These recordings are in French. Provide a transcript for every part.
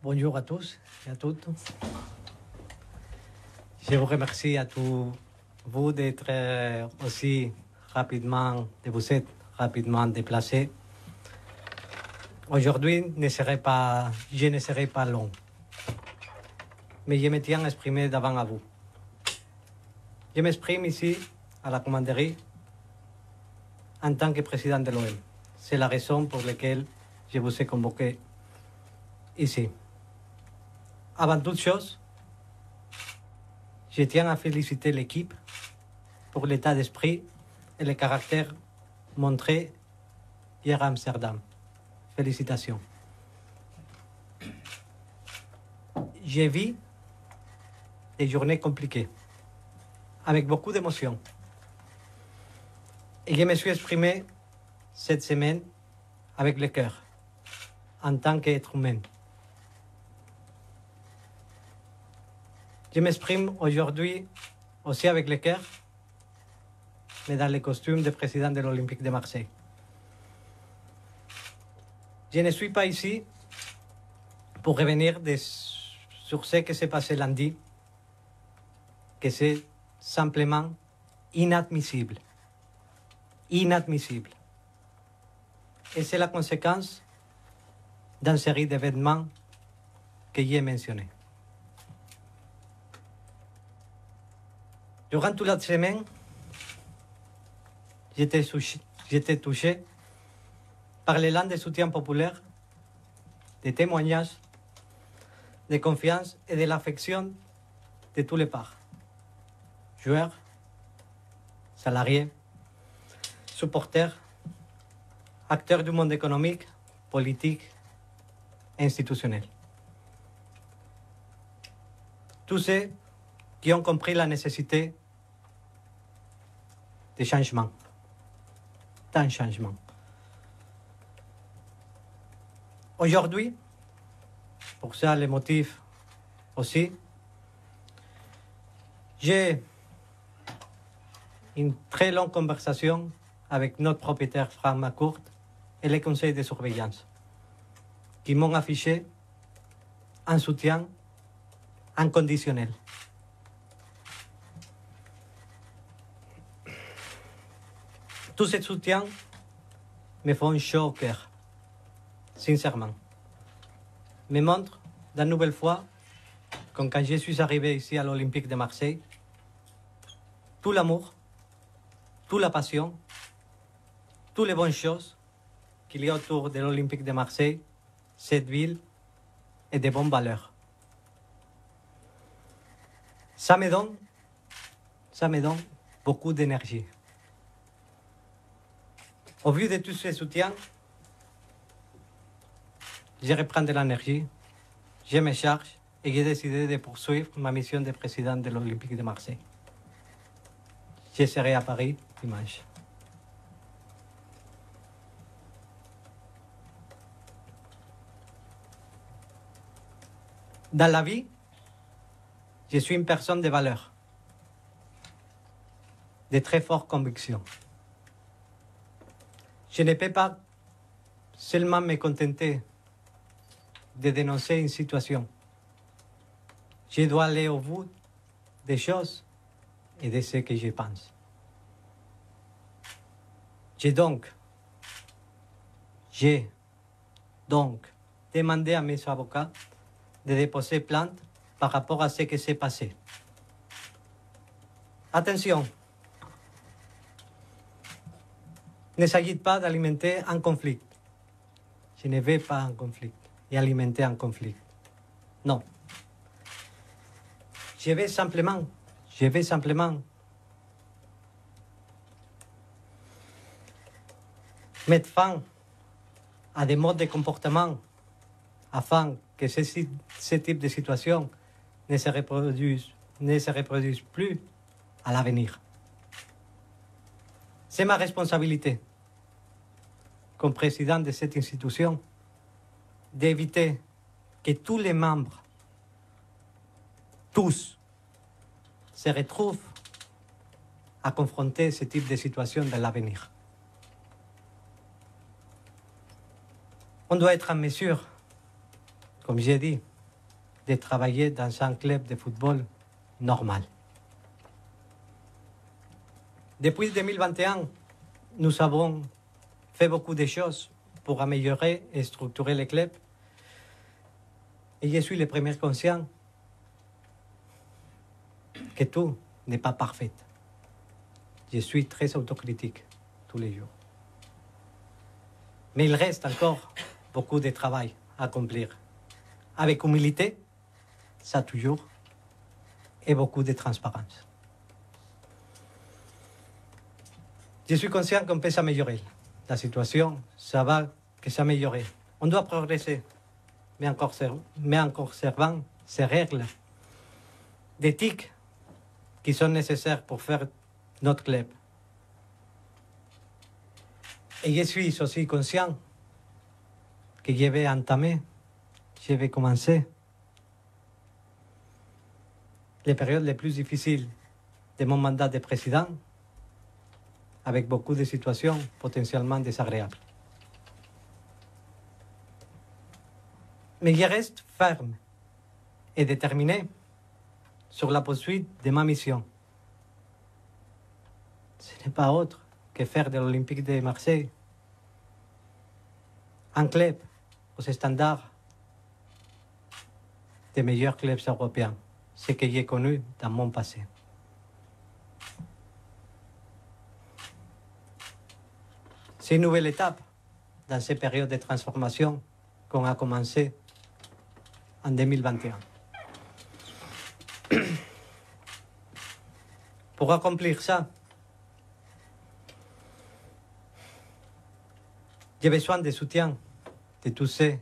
Bonjour à tous et à toutes. Je vous remercie à tous vous d'être aussi rapidement, de vous être rapidement déplacés. Aujourd'hui, je ne serai pas long, mais je me tiens à exprimer devant à vous. Je m'exprime ici à la commanderie en tant que président de l'OM. C'est la raison pour laquelle je vous ai convoqué ici. Avant toute chose, je tiens à féliciter l'équipe pour l'état d'esprit et le caractère montré hier à Amsterdam. Félicitations. J'ai vu des journées compliquées, avec beaucoup d'émotions. Et je me suis exprimé cette semaine avec le cœur, en tant qu'être humain. Je m'exprime aujourd'hui aussi avec le cœur, mais dans le costume de président de l'Olympique de Marseille. Je ne suis pas ici pour revenir sur ce qui s'est passé lundi, que c'est simplement inadmissible. Inadmissible. Et c'est la conséquence d'une série d'événements que j'ai mentionnés. Durant toute la semaine, j'étais touché par l'élan de soutien populaire, des témoignages, de confiance et de l'affection de tous les parts. Joueurs, salariés, supporters, acteurs du monde économique, politique et institutionnel. Tous ceux qui ont compris la nécessité de changement, d'un changement. Aujourd'hui, pour ça les motifs aussi, j'ai une très longue conversation avec notre propriétaire Franck McCourt et le conseil de surveillance, qui m'ont affiché un soutien inconditionnel. Tout ce soutien me font chaud au cœur, sincèrement. Me montre d'une nouvelle fois, comme quand je suis arrivé ici à l'Olympique de Marseille, tout l'amour, toute la passion, toutes les bonnes choses qu'il y a autour de l'Olympique de Marseille, cette ville, et de bonnes valeurs. Ça me donne beaucoup d'énergie. Au vu de tout ce soutien, je reprends de l'énergie, je me charge et j'ai décidé de poursuivre ma mission de président de l'Olympique de Marseille. Je serai à Paris dimanche. Dans la vie, je suis une personne de valeur, de très fortes convictions. Je ne peux pas seulement me contenter de dénoncer une situation. Je dois aller au bout des choses et de ce que je pense. J'ai donc demandé à mes avocats de déposer plainte par rapport à ce qui s'est passé. Attention, il ne s'agit pas d'alimenter un conflit. Je ne vais pas en conflit et alimenter un conflit. Non. Je vais simplement mettre fin à des modes de comportement afin que ce type de situation ne se reproduise plus à l'avenir. C'est ma responsabilité, comme président de cette institution, d'éviter que tous les membres, tous, se retrouvent à confronter ce type de situation dans l'avenir. On doit être en mesure, comme j'ai dit, de travailler dans un club de football normal. Depuis 2021, nous avons fait beaucoup de choses pour améliorer et structurer le club. Et je suis le premier conscient que tout n'est pas parfait. Je suis très autocritique tous les jours. Mais il reste encore beaucoup de travail à accomplir. Avec humilité, ça toujours, et beaucoup de transparence. Je suis conscient qu'on peut s'améliorer. La situation, ça va que s'améliorer. On doit progresser, mais en conservant ces règles d'éthique qui sont nécessaires pour faire notre club. Et je suis aussi conscient que je vais commencer les périodes les plus difficiles de mon mandat de président avec beaucoup de situations potentiellement désagréables. Mais je reste ferme et déterminé sur la poursuite de ma mission. Ce n'est pas autre que faire de l'Olympique de Marseille un club aux standards des meilleurs clubs européens, ce que j'ai connu dans mon passé. C'est une nouvelle étape dans ces périodes de transformation qu'on a commencé en 2021. Pour accomplir ça, j'ai besoin de soutien de tous ceux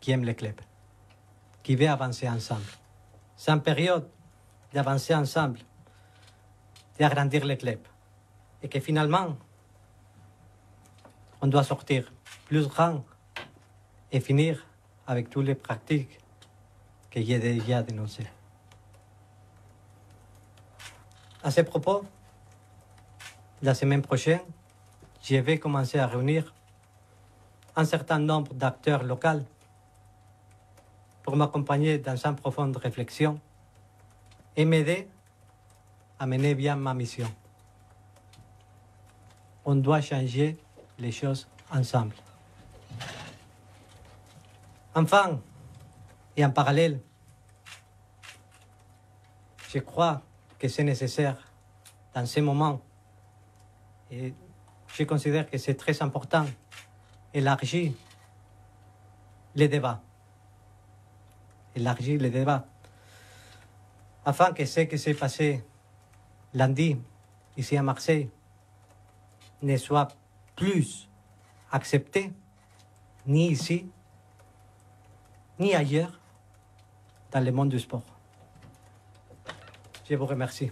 qui aiment le club, qui veulent avancer ensemble. C'est une période d'avancer ensemble, d'agrandir le club. Et que finalement, on doit sortir plus grand et finir avec toutes les pratiques que j'ai déjà dénoncées. À ce propos, la semaine prochaine, je vais commencer à réunir un certain nombre d'acteurs locaux pour m'accompagner dans une profonde réflexion et m'aider à mener bien ma mission. On doit changer les choses ensemble. Enfin, et en parallèle, je crois que c'est nécessaire dans ces moments, et je considère que c'est très important, élargir les débats. Élargir les débats. Afin que ce qui s'est passé lundi, ici à Marseille, ne soit plus accepté, ni ici, ni ailleurs, dans le monde du sport. Je vous remercie.